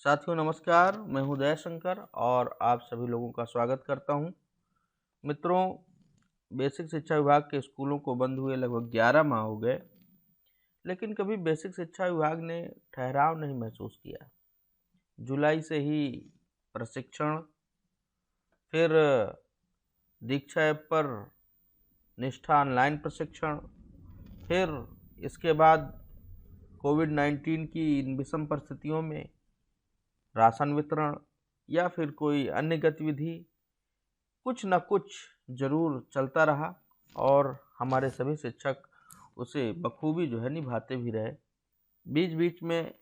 साथियों नमस्कार, मैं हूं दयाशंकर और आप सभी लोगों का स्वागत करता हूं। मित्रों, बेसिक शिक्षा विभाग के स्कूलों को बंद हुए लगभग 11 माह हो गए, लेकिन कभी बेसिक शिक्षा विभाग ने ठहराव नहीं महसूस किया। जुलाई से ही प्रशिक्षण, फिर दीक्षा ऐप पर निष्ठा ऑनलाइन प्रशिक्षण, फिर इसके बाद कोविड-19 की इन विषम परिस्थितियों में राशन वितरण या फिर कोई अन्य गतिविधि, कुछ न कुछ जरूर चलता रहा और हमारे सभी शिक्षक उसे बखूबी निभाते भी रहे। बीच बीच में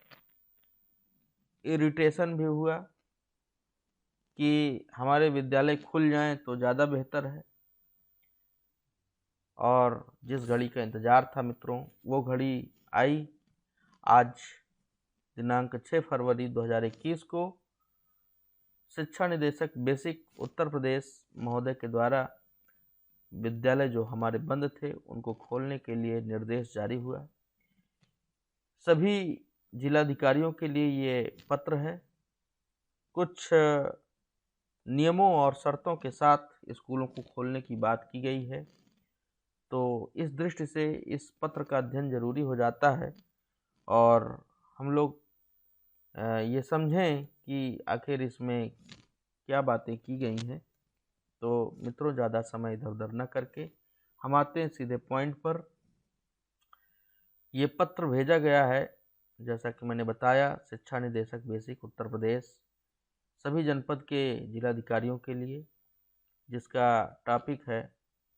इरिटेशन भी हुआ कि हमारे विद्यालय खुल जाएं तो ज़्यादा बेहतर है, और जिस घड़ी का इंतज़ार था मित्रों, वो घड़ी आई। आज दिनांक 6 फरवरी 2021 को शिक्षा निदेशक बेसिक उत्तर प्रदेश महोदय के द्वारा विद्यालय जो हमारे बंद थे उनको खोलने के लिए निर्देश जारी हुआ। सभी जिलाधिकारियों के लिए ये पत्र है। कुछ नियमों और शर्तों के साथ स्कूलों को खोलने की बात की गई है, तो इस दृष्टि से इस पत्र का अध्ययन जरूरी हो जाता है और हम लोग ये समझें कि आखिर इसमें क्या बातें की गई हैं। तो मित्रों, ज़्यादा समय इधर उधर न करके हम आते हैं सीधे पॉइंट पर। ये पत्र भेजा गया है, जैसा कि मैंने बताया, शिक्षा निदेशक बेसिक उत्तर प्रदेश सभी जनपद के जिलाधिकारियों के लिए, जिसका टॉपिक है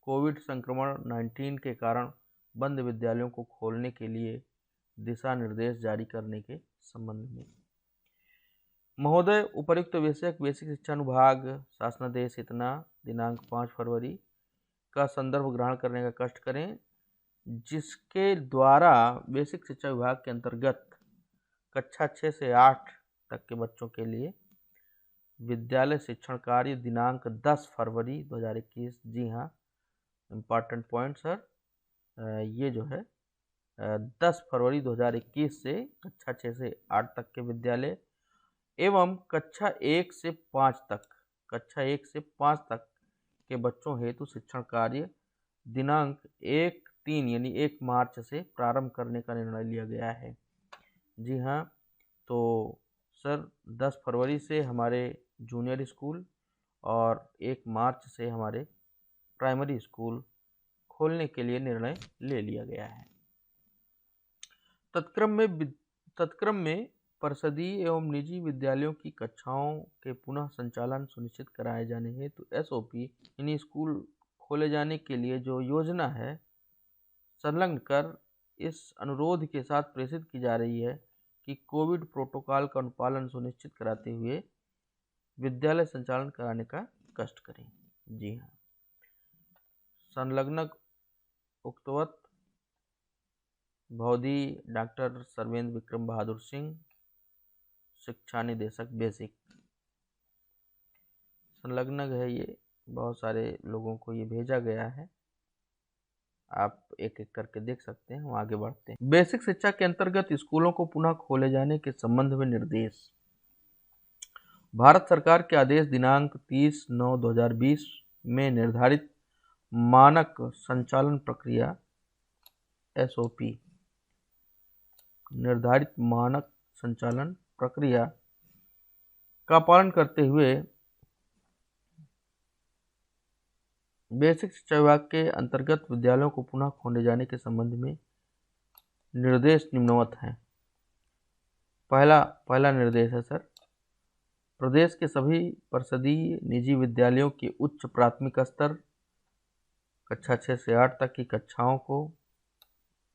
कोविड संक्रमण 19 के कारण बंद विद्यालयों को खोलने के लिए दिशा निर्देश जारी करने के संबंध में। महोदय, उपर्युक्त विषयक बेसिक शिक्षा अनुभाग शासनादेश इतना दिनांक 5 फरवरी का संदर्भ ग्रहण करने का कष्ट करें, जिसके द्वारा बेसिक शिक्षा विभाग के अंतर्गत कक्षा 6 से 8 तक के बच्चों के लिए विद्यालय शिक्षण कार्य दिनांक 10 फरवरी 2021, जी हाँ, इम्पॉर्टेंट पॉइंट सर, ये जो है 10 फरवरी 2021 से कक्षा 6 से 8 तक के विद्यालय एवं कक्षा 1 से 5 तक के बच्चों हेतु शिक्षण कार्य दिनांक 1/3 यानी 1 मार्च से प्रारंभ करने का निर्णय लिया गया है। जी हाँ, तो सर 10 फरवरी से हमारे जूनियर स्कूल और 1 मार्च से हमारे प्राइमरी स्कूल खोलने के लिए निर्णय ले लिया गया है। तत्क्रम में परिषदीय एवं निजी विद्यालयों की कक्षाओं के पुनः संचालन सुनिश्चित कराए जाने हेतु एसओपी यानी स्कूल खोले जाने के लिए जो योजना है संलग्न कर इस अनुरोध के साथ प्रेषित की जा रही है कि कोविड प्रोटोकॉल का अनुपालन सुनिश्चित कराते हुए विद्यालय संचालन कराने का कष्ट करें। जी हाँ, संलग्नक उक्तवत भौदी डॉक्टर सर्वेंद्र विक्रम बहादुर सिंह, शिक्षा निदेशक बेसिक। संलग्न है, ये बहुत सारे लोगों को ये भेजा गया है, आप एक एक करके देख सकते हैं। हम आगे बढ़ते हैं। बेसिक शिक्षा के अंतर्गत स्कूलों को पुनः खोले जाने के संबंध में निर्देश। भारत सरकार के आदेश दिनांक 30/9/2020 में निर्धारित मानक संचालन प्रक्रिया एसओपी निर्धारित मानक संचालन प्रक्रिया का पालन करते हुए बेसिक शिक्षा विभाग के अंतर्गत विद्यालयों को पुनः खोले जाने के संबंध में निर्देश निम्नवत हैं। पहला निर्देश है सर, प्रदेश के सभी परिषदीय निजी विद्यालयों के उच्च प्राथमिक स्तर कक्षा 6 से 8 तक की कक्षाओं को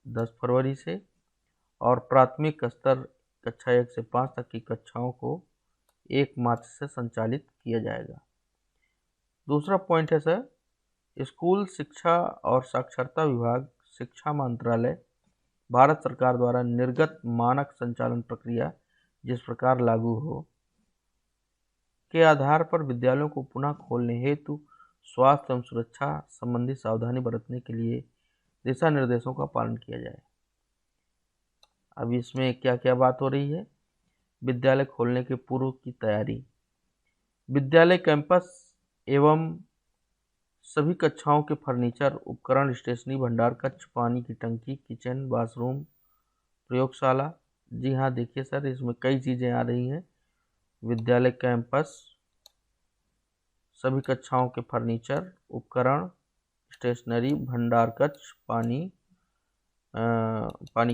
10 फरवरी से और प्राथमिक स्तर कक्षा 1 से 5 तक की कक्षाओं को 1 मार्च से संचालित किया जाएगा। दूसरा पॉइंट है सर, स्कूल शिक्षा और साक्षरता विभाग, शिक्षा मंत्रालय, भारत सरकार द्वारा निर्गत मानक संचालन प्रक्रिया जिस प्रकार लागू हो के आधार पर विद्यालयों को पुनः खोलने हेतु स्वास्थ्य एवं सुरक्षा संबंधी सावधानी बरतने के लिए दिशा निर्देशों का पालन किया जाए। अब इसमें क्या क्या बात हो रही है? विद्यालय खोलने के पूर्व की तैयारी। विद्यालय कैंपस एवं सभी कक्षाओं के फर्नीचर, उपकरण, स्टेशनरी, भंडार कक्ष, पानी की टंकी, किचन, बाथरूम, प्रयोगशाला। जी हाँ, देखिए सर, इसमें कई चीज़ें आ रही हैं। विद्यालय कैंपस, सभी कक्षाओं के फर्नीचर, उपकरण, स्टेशनरी, भंडार कक्ष, पानी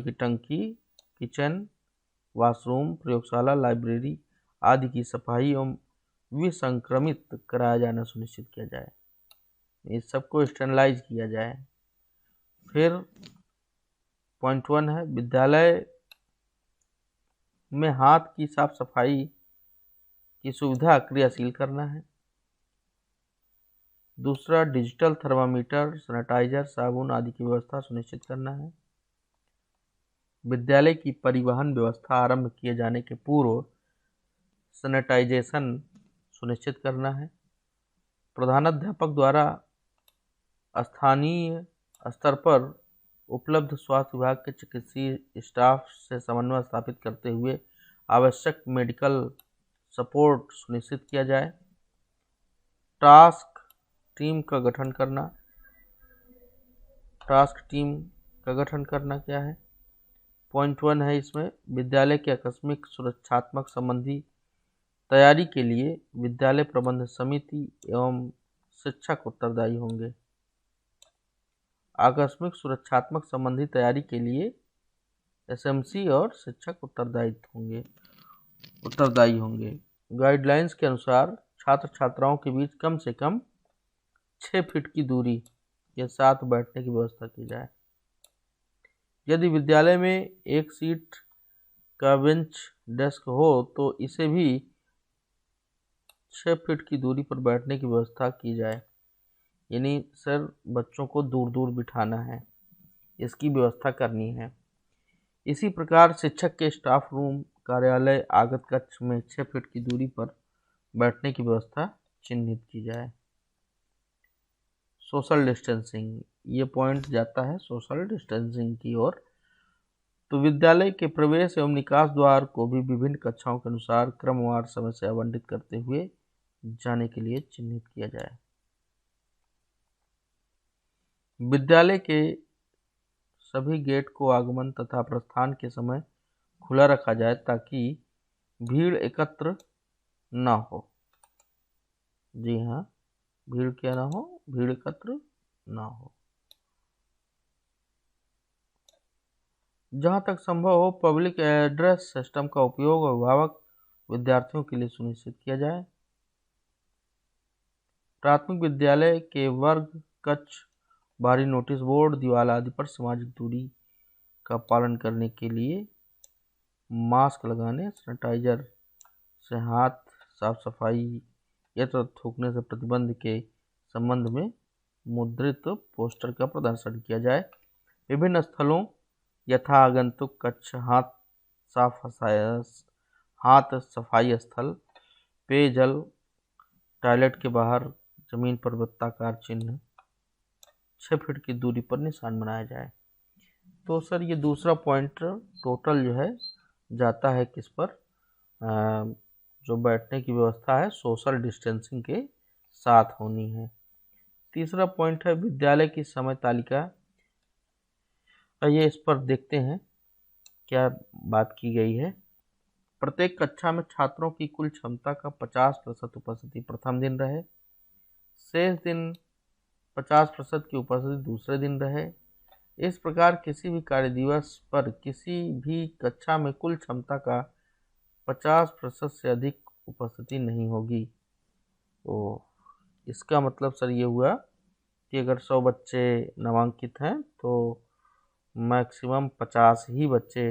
की टंकी, किचन, वॉशरूम, प्रयोगशाला, लाइब्रेरी आदि की सफाई एवं विसंक्रमित कराया जाना सुनिश्चित किया जाए। इस सबको स्टरलाइज किया जाए। फिर पॉइंट 1 है, विद्यालय में हाथ की साफ सफाई की सुविधा क्रियाशील करना है। दूसरा, डिजिटल थर्मामीटर, सैनिटाइजर, साबुन आदि की व्यवस्था सुनिश्चित करना है। विद्यालय की परिवहन व्यवस्था आरंभ किए जाने के पूर्व सैनिटाइजेशन सुनिश्चित करना है। प्रधानाध्यापक द्वारा स्थानीय स्तर पर उपलब्ध स्वास्थ्य विभाग के चिकित्सीय स्टाफ से समन्वय स्थापित करते हुए आवश्यक मेडिकल सपोर्ट सुनिश्चित किया जाए। टास्क टीम का गठन करना। टास्क टीम का गठन करना क्या है? पॉइंट 1 है इसमें, विद्यालय के आकस्मिक सुरक्षात्मक संबंधी तैयारी के लिए विद्यालय प्रबंध समिति एवं शिक्षक उत्तरदायी होंगे। आकस्मिक सुरक्षात्मक संबंधी तैयारी के लिए एसएमसी और शिक्षक उत्तरदायी होंगे। गाइडलाइंस के अनुसार छात्र छात्राओं के बीच कम से कम 6 फीट की दूरी के साथ बैठने की व्यवस्था की जाए। यदि विद्यालय में एक सीट का बेंच डेस्क हो तो इसे भी 6 फीट की दूरी पर बैठने की व्यवस्था की जाए। यानी सर, बच्चों को दूर दूर बिठाना है, इसकी व्यवस्था करनी है। इसी प्रकार शिक्षक के स्टाफ रूम, कार्यालय, आगत कक्ष में 6 फीट की दूरी पर बैठने की व्यवस्था चिन्हित की जाए। सोशल डिस्टेंसिंग, ये पॉइंट जाता है सोशल डिस्टेंसिंग की ओर। तो विद्यालय के प्रवेश एवं निकास द्वार को भी विभिन्न कक्षाओं के अनुसार क्रमवार समय से आवंटित करते हुए जाने के लिए चिन्हित किया जाए। विद्यालय के सभी गेट को आगमन तथा प्रस्थान के समय खुला रखा जाए ताकि भीड़ एकत्र न हो। जी हाँ, भीड़ क्या ना हो, भीड़ एकत्र ना हो। जहाँ तक संभव हो पब्लिक एड्रेस सिस्टम का उपयोग अभिभावक विद्यार्थियों के लिए सुनिश्चित किया जाए। प्राथमिक विद्यालय के वर्ग कक्ष, बाहरी नोटिस बोर्ड, दीवार आदि पर सामाजिक दूरी का पालन करने के लिए मास्क लगाने, सैनिटाइजर से हाथ साफ सफाई या तो थूकने से प्रतिबंध के संबंध में मुद्रित पोस्टर का प्रदर्शन किया जाए। विभिन्न स्थलों यथा आगंतुक कक्ष, हाथ सफाई स्थल, पेयजल, टॉयलेट के बाहर जमीन पर वृत्ताकार चिन्ह 6 फीट की दूरी पर निशान बनाया जाए। तो सर, ये दूसरा पॉइंट टोटल जो है जाता है किस पर, जो बैठने की व्यवस्था है सोशल डिस्टेंसिंग के साथ होनी है। तीसरा पॉइंट है विद्यालय की समय तालिका। आइए इस पर देखते हैं क्या बात की गई है। प्रत्येक कक्षा में छात्रों की कुल क्षमता का 50% उपस्थिति प्रथम दिन रहे, शेष दिन 50% की उपस्थिति दूसरे दिन रहे। इस प्रकार किसी भी कार्य दिवस पर किसी भी कक्षा में कुल क्षमता का 50% से अधिक उपस्थिति नहीं होगी। तो इसका मतलब सर ये हुआ कि अगर 100 बच्चे नामांकित हैं तो मैक्सिमम 50 ही बच्चे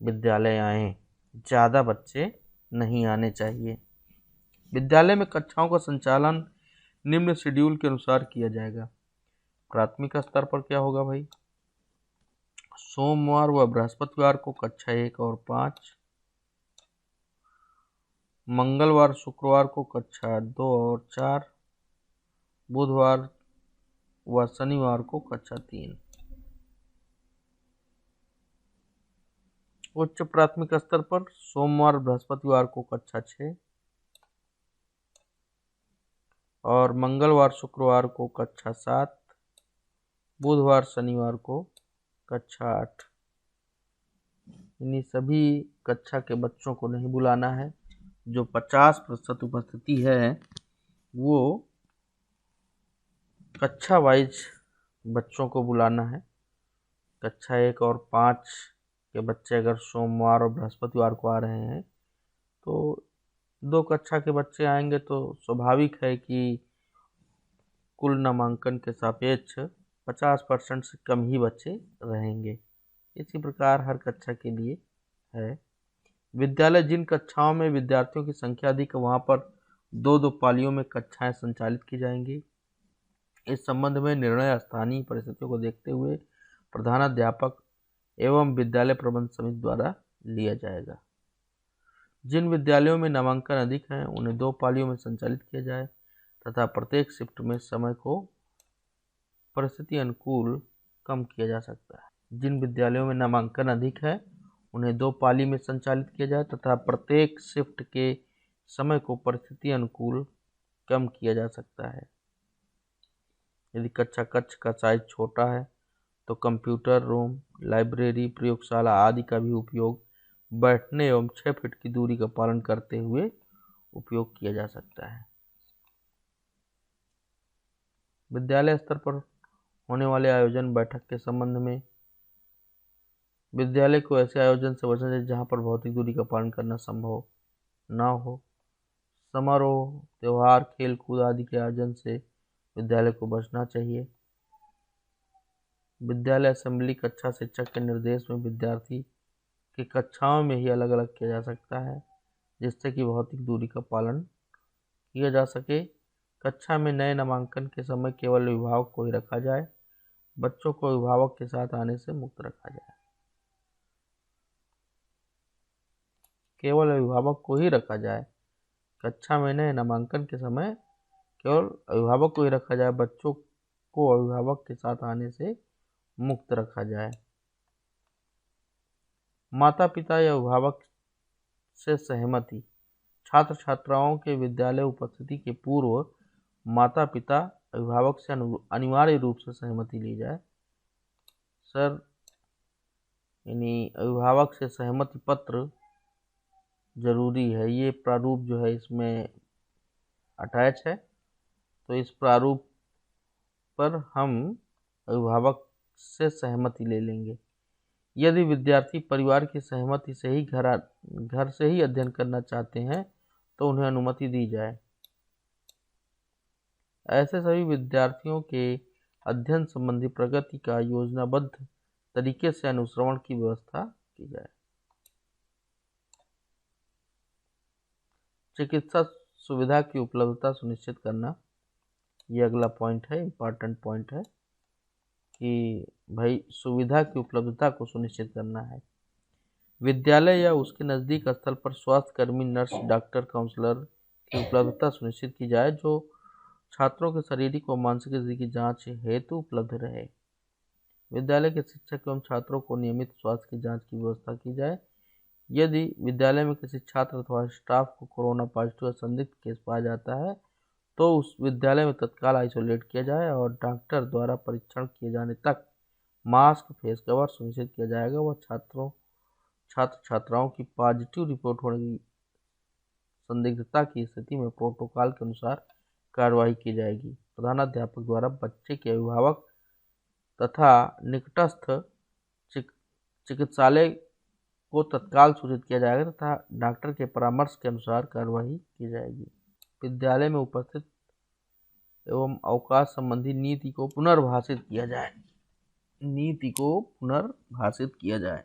विद्यालय आएँ, ज़्यादा बच्चे नहीं आने चाहिए। विद्यालय में कक्षाओं का संचालन निम्न शेड्यूल के अनुसार किया जाएगा। प्राथमिक स्तर पर क्या होगा भाई? सोमवार व बृहस्पतिवार को कक्षा 1 और 5, मंगलवार शुक्रवार को कक्षा 2 और 4, बुधवार व शनिवार को कक्षा 3। उच्च प्राथमिक स्तर पर सोमवार बृहस्पतिवार को कक्षा 6 और मंगलवार शुक्रवार को कक्षा 7, बुधवार शनिवार को कक्षा 8। इन्हीं सभी कक्षा के बच्चों को नहीं बुलाना है। जो 50% उपस्थिति है वो कक्षा वाइज बच्चों को बुलाना है। कक्षा 1 और 5 के बच्चे अगर सोमवार और बृहस्पतिवार को आ रहे हैं तो 2 कक्षा के बच्चे आएंगे तो स्वाभाविक है कि कुल नामांकन के सापेक्ष 50% से कम ही बच्चे रहेंगे। इसी प्रकार हर कक्षा के लिए है। विद्यालय जिन कक्षाओं में विद्यार्थियों की संख्या अधिक है वहाँ पर 2-2 पालियों में कक्षाएं संचालित की जाएंगी। इस संबंध में निर्णय स्थानीय परिस्थितियों को देखते हुए प्रधानाध्यापक एवं विद्यालय प्रबंध समिति द्वारा लिया जाएगा। जिन विद्यालयों में नामांकन अधिक हैं उन्हें 2 पालियों में संचालित किया जाए तथा प्रत्येक शिफ्ट में समय को परिस्थिति अनुकूल कम किया जा सकता है। जिन विद्यालयों में नामांकन अधिक है उन्हें 2 पाली में संचालित किया जाए तथा प्रत्येक शिफ्ट के समय को परिस्थिति अनुकूल कम किया जा सकता है। यदि कक्षा कक्ष का साइज छोटा है तो कंप्यूटर रूम, लाइब्रेरी, प्रयोगशाला आदि का भी उपयोग बैठने एवं 6 फीट की दूरी का पालन करते हुए उपयोग किया जा सकता है। विद्यालय स्तर पर होने वाले आयोजन बैठक के संबंध में विद्यालय को ऐसे आयोजन से बचना चाहिए जहाँ पर भौतिक दूरी का पालन करना संभव न हो। समारोह, त्यौहार, खेल कूद आदि के आयोजन से विद्यालय को बचना चाहिए। विद्यालय असेंबली कक्षा शिक्षक के निर्देश में विद्यार्थी की कक्षाओं में ही अलग अलग किया जा सकता है जिससे कि भौतिक दूरी का पालन किया जा सके। कक्षा में नए नामांकन के समय केवल अभिभावक को ही रखा जाए। बच्चों को अभिभावक के साथ आने से मुक्त रखा जाए। केवल अभिभावक को ही रखा जाए। कक्षा में नए नामांकन के समय केवल अभिभावक को ही रखा जाए। बच्चों को अभिभावक के साथ आने से मुक्त रखा जाए। माता पिता या अभिभावक से सहमति। छात्र छात्राओं के विद्यालय उपस्थिति के पूर्व माता पिता अभिभावक से अनिवार्य रूप से सहमति ली जाए। सर यानी अभिभावक से सहमति पत्र जरूरी है। ये प्रारूप जो है इसमें अटैच है तो इस प्रारूप पर हम अभिभावक से सहमति ले लेंगे। यदि विद्यार्थी परिवार की सहमति से ही घर से ही अध्ययन करना चाहते हैं तो उन्हें अनुमति दी जाए। ऐसे सभी विद्यार्थियों के अध्ययन संबंधी प्रगति का योजनाबद्ध तरीके से अनुश्रवण की व्यवस्था की जाए। चिकित्सा सुविधा की उपलब्धता सुनिश्चित करना, ये अगला पॉइंट है, इम्पॉर्टेंट पॉइंट है कि भाई सुविधा की उपलब्धता को सुनिश्चित करना है। विद्यालय या उसके नज़दीक स्थल पर स्वास्थ्य कर्मी, नर्स, डॉक्टर, काउंसलर की उपलब्धता सुनिश्चित की जाए जो छात्रों के शारीरिक व मानसिक स्थिति की जांच हेतु उपलब्ध रहे। विद्यालय के शिक्षक एवं छात्रों को नियमित स्वास्थ्य की जांच की व्यवस्था की जाए। यदि विद्यालय में किसी छात्र अथवा स्टाफ को कोरोना पॉजिटिव या संदिग्ध केस पाया जाता है तो उस विद्यालय में तत्काल आइसोलेट किया जाए और डॉक्टर द्वारा परीक्षण किए जाने तक मास्क, फेस कवर सुनिश्चित किया जाएगा। वह छात्र छात्राओं की पॉजिटिव रिपोर्ट होने की संदिग्धता की स्थिति में प्रोटोकॉल के अनुसार कार्रवाई की जाएगी। प्रधानाध्यापक द्वारा बच्चे के अभिभावक तथा निकटस्थ चिकित्सालय को तत्काल सूचित किया जाएगा तथा डॉक्टर के परामर्श के अनुसार कार्रवाई की जाएगी। विद्यालय में उपस्थित एवं अवकाश संबंधी नीति को पुनर्भाषित किया जाए।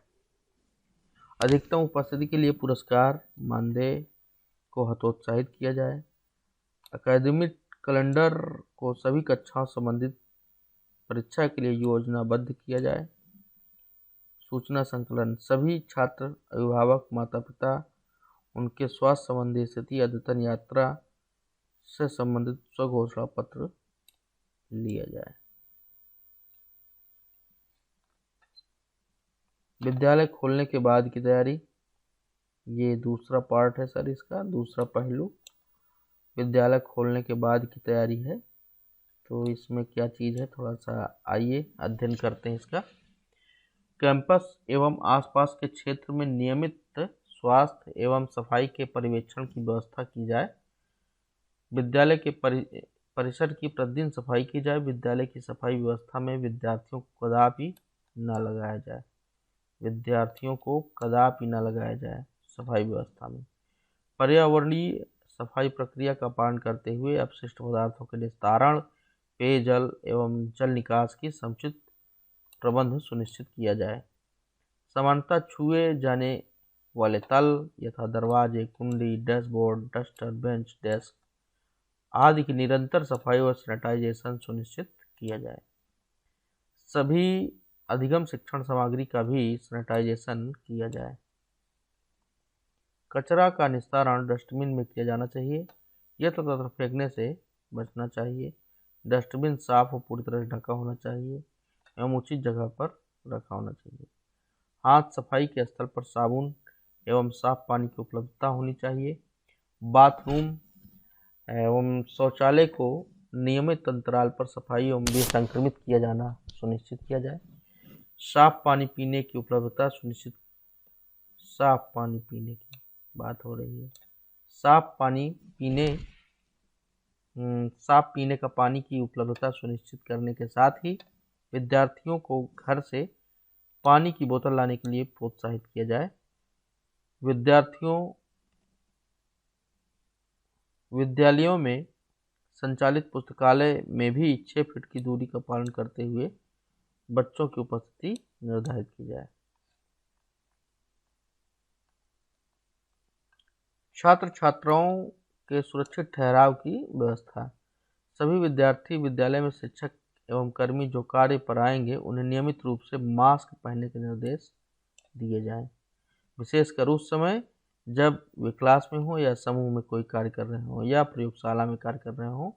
अधिकतम उपस्थिति के लिए पुरस्कार, मानदेय को हतोत्साहित किया जाए। एकेडमिक कैलेंडर को सभी कक्षाओं संबंधित परीक्षा के लिए योजनाबद्ध किया जाए। सूचना संकलन, सभी छात्र, अभिभावक, माता पिता, उनके स्वास्थ्य संबंधी स्थिति, अद्यतन यात्रा से संबंधित स्वघोषणा पत्र लिया जाए। विद्यालय खोलने के बाद की तैयारी, ये दूसरा पार्ट है सर, इसका दूसरा पहलू विद्यालय खोलने के बाद की तैयारी है। तो इसमें क्या चीज़ है, थोड़ा सा आइए अध्ययन करते हैं इसका। कैंपस एवं आसपास के क्षेत्र में नियमित स्वास्थ्य एवं सफाई के पर्यवेक्षण की व्यवस्था की जाए। विद्यालय के परिसर की प्रतिदिन सफाई की जाए। विद्यालय की सफाई व्यवस्था में विद्यार्थियों को कदापि न लगाया जाए। विद्यार्थियों को कदापि न लगाया जाए सफाई व्यवस्था में। पर्यावरणीय सफाई प्रक्रिया का पालन करते हुए अपशिष्ट पदार्थों के निस्तारण, पेयजल एवं जल निकास की समुचित प्रबंध सुनिश्चित किया जाए। सामान्यतः छुए जाने वाले तल यथा दरवाजे, कुंडी, डैशबोर्ड, डस्टर, बेंच, डेस्क आदि की निरंतर सफाई और सैनिटाइजेशन सुनिश्चित किया जाए। सभी अधिगम शिक्षण सामग्री का भी सैनिटाइजेशन किया जाए। कचरा का निस्तारण डस्टबिन में किया जाना चाहिए। यह तथा फेंकने से बचना चाहिए। डस्टबिन साफ और पूरी तरह से ढका होना चाहिए एवं उचित जगह पर रखा होना चाहिए। हाथ सफाई के स्थल पर साबुन एवं साफ पानी की उपलब्धता होनी चाहिए। बाथरूम एवं शौचालय को नियमित अंतराल पर सफाई एवं विसंक्रमित किया जाना सुनिश्चित किया जाए। साफ पानी पीने की उपलब्धता सुनिश्चित, साफ पानी पीने की बात हो रही है। साफ पीने का पानी की उपलब्धता सुनिश्चित करने के साथ ही विद्यार्थियों को घर से पानी की बोतल लाने के लिए प्रोत्साहित किया जाए। विद्यालयों में संचालित पुस्तकालय में भी 6 फीट की दूरी का पालन करते हुए बच्चों की उपस्थिति निर्धारित की जाए। छात्र छात्राओं के सुरक्षित ठहराव की व्यवस्था। सभी विद्यार्थी विद्यालय में शिक्षक एवं कर्मी जो कार्य पर आएंगे उन्हें नियमित रूप से मास्क पहनने के निर्देश दिए जाएं। विशेषकर उस समय जब वे क्लास में हो या समूह में कोई कार्य कर रहे हो या प्रयोगशाला में कार्य कर रहे हो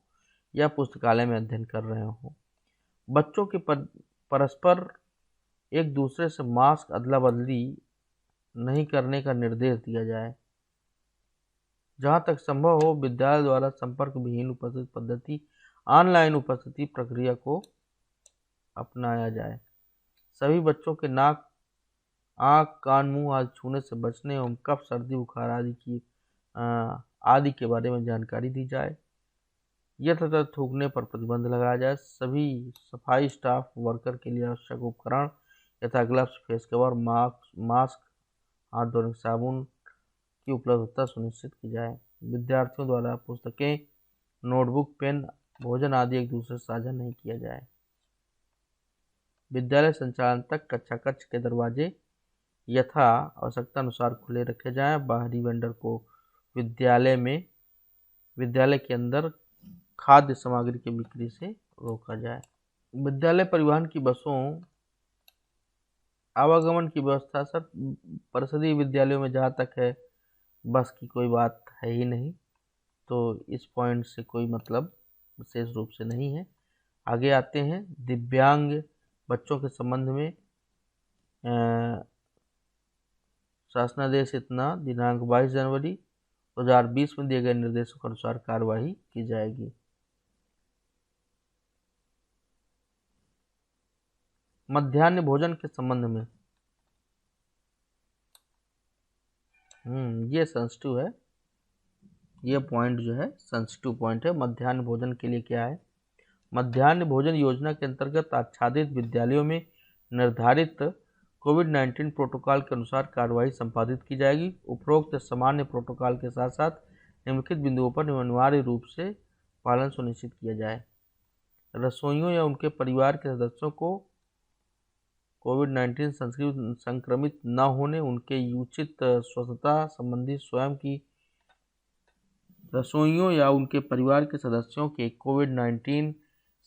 या पुस्तकालय में अध्ययन कर रहे हो। बच्चों के परस्पर एक दूसरे से मास्क अदला बदली नहीं करने का निर्देश दिया जाए। जहाँ तक संभव हो विद्यालय द्वारा संपर्क विहीन उपस्थिति पद्धति, ऑनलाइन उपस्थिति प्रक्रिया को अपनाया जाए। सभी बच्चों के नाक, आँख, कान, मुंह आदि छूने से बचने एवं कफ, सर्दी, बुखार आदि के बारे में जानकारी दी जाए। यथातथ थूकने पर प्रतिबंध लगाया जाए। सभी सफाई स्टाफ वर्कर के लिए आवश्यक उपकरण यथा ग्लव्स, फेस कवर, मास्क, हाथ धोने साबुन की उपलब्धता सुनिश्चित की जाए। विद्यार्थियों द्वारा पुस्तकें, नोटबुक, पेन, भोजन आदि एक दूसरे से साझा नहीं किया जाए। विद्यालय संचालन तक कक्षा कक्ष के दरवाजे यथा आवश्यकता अनुसार खुले रखे जाएं। बाहरी वेंडर को विद्यालय के अंदर खाद्य सामग्री की बिक्री से रोका जाए। विद्यालय परिवहन की बसों आवागमन की व्यवस्था सर परिषदीय विद्यालयों में जहाँ तक है बस की कोई बात है ही नहीं, तो इस पॉइंट से कोई मतलब विशेष रूप से नहीं है। आगे आते हैं दिव्यांग बच्चों के संबंध में शासनादेश इतना दिनांक 22 जनवरी 2020 में दिए गए निर्देशों के अनुसार कार्यवाही की जाएगी। मध्याह्न भोजन के संबंध में ये सेंसिटिव है, ये पॉइंट जो है सेंसिटिव पॉइंट है। मध्याह्न भोजन के लिए क्या है, मध्याह्न भोजन योजना के अंतर्गत आच्छादित विद्यालयों में निर्धारित कोविड-19 प्रोटोकॉल के अनुसार कार्यवाही संपादित की जाएगी। उपरोक्त सामान्य प्रोटोकॉल के साथ साथ निम्नलिखित बिंदुओं पर अनिवार्य रूप से पालन सुनिश्चित किया जाए। रसोइयों या उनके परिवार के सदस्यों को कोविड-19 संक्रमित न होने, उनके उचित स्वच्छता संबंधी स्वयं की रसोइयों या उनके परिवार के सदस्यों के कोविड-19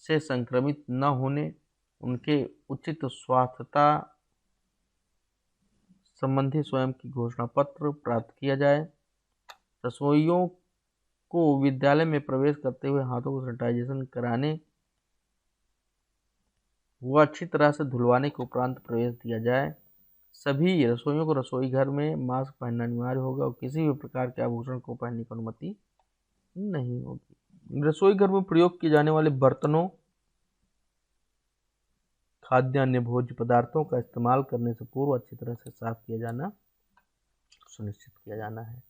से संक्रमित न होने, उनके उचित स्वास्थ्यता संबंधी स्वयं की घोषणा पत्र प्राप्त किया जाए। रसोइयों को विद्यालय में प्रवेश करते हुए हाथों को सैनिटाइजेशन कराने व अच्छी तरह से धुलवाने के उपरांत प्रवेश दिया जाए। सभी रसोइयों को रसोई घर में मास्क पहनना अनिवार्य होगा और किसी भी प्रकार के आभूषण को पहनने की अनुमति नहीं होगी। रसोई घर में प्रयोग किए जाने वाले बर्तनों, खाद्य अन्य भोज्य पदार्थों का इस्तेमाल करने से पूर्व अच्छी तरह से साफ किया जाना सुनिश्चित किया जाना है।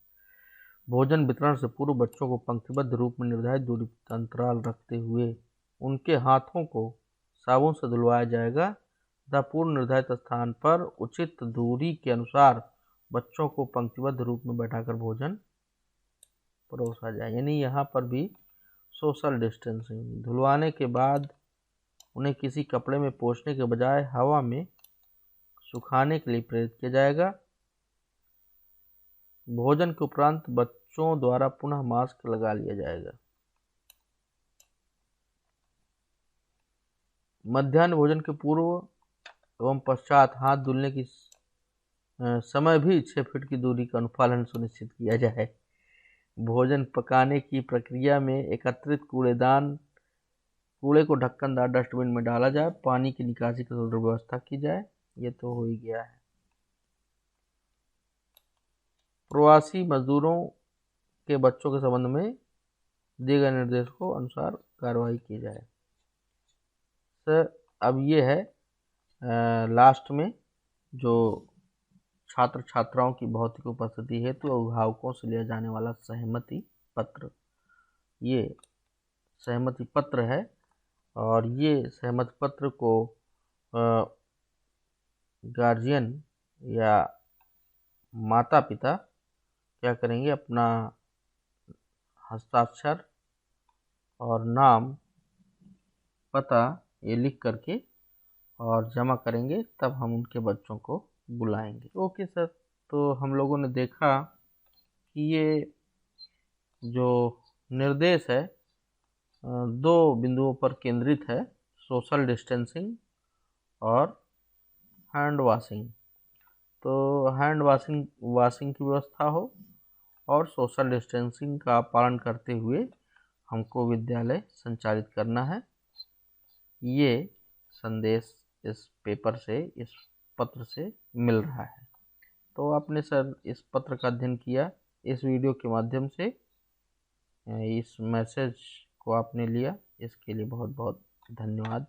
भोजन वितरण से पूर्व बच्चों को पंक्तिबद्ध रूप में निर्धारित दूरी का अंतराल रखते हुए उनके हाथों को साबुन से धुलवाया जाएगा तथा पूर्व निर्धारित स्थान पर उचित दूरी के अनुसार बच्चों को पंक्तिबद्ध रूप में बैठाकर भोजन परोसा जाए। यानी यहाँ पर भी सोशल डिस्टेंसिंग। धुलवाने के बाद उन्हें किसी कपड़े में पोंछने के बजाय हवा में सुखाने के लिए प्रेरित किया जाएगा। भोजन के उपरांत बच्चों द्वारा पुनः मास्क लगा लिया जाएगा। मध्याह्न भोजन के पूर्व एवं पश्चात हाथ धुलने की समय भी 6 फीट की दूरी का अनुपालन सुनिश्चित किया जाए। भोजन पकाने की प्रक्रिया में एकत्रित कूड़े को ढक्कनदार डस्टबिन में डाला जाए। पानी की निकासी की व्यवस्था की जाए। ये तो हो ही गया है। प्रवासी मजदूरों के बच्चों के संबंध में दिए गए निर्देशों को अनुसार कार्रवाई की जाए। सर अब ये है लास्ट में जो छात्र छात्राओं की भौतिक उपस्थिति हेतु अभिभावकों से लिया जाने वाला सहमति पत्र, ये सहमति पत्र है और ये सहमति पत्र को गार्जियन या माता पिता क्या करेंगे, अपना हस्ताक्षर और नाम पता ये लिख करके और जमा करेंगे, तब हम उनके बच्चों को बुलाएंगे। ओके सर, तो हम लोगों ने देखा कि ये जो निर्देश है 2 बिंदुओं पर केंद्रित है, सोशल डिस्टेंसिंग और हैंड वॉशिंग। तो हैंड वॉशिंग की व्यवस्था हो और सोशल डिस्टेंसिंग का पालन करते हुए हमको विद्यालय संचालित करना है। ये संदेश इस पेपर से, इस पत्र से मिल रहा है। तो आपने सर इस पत्र का अध्ययन किया, इस वीडियो के माध्यम से इस मैसेज को आपने लिया, इसके लिए बहुत बहुत धन्यवाद।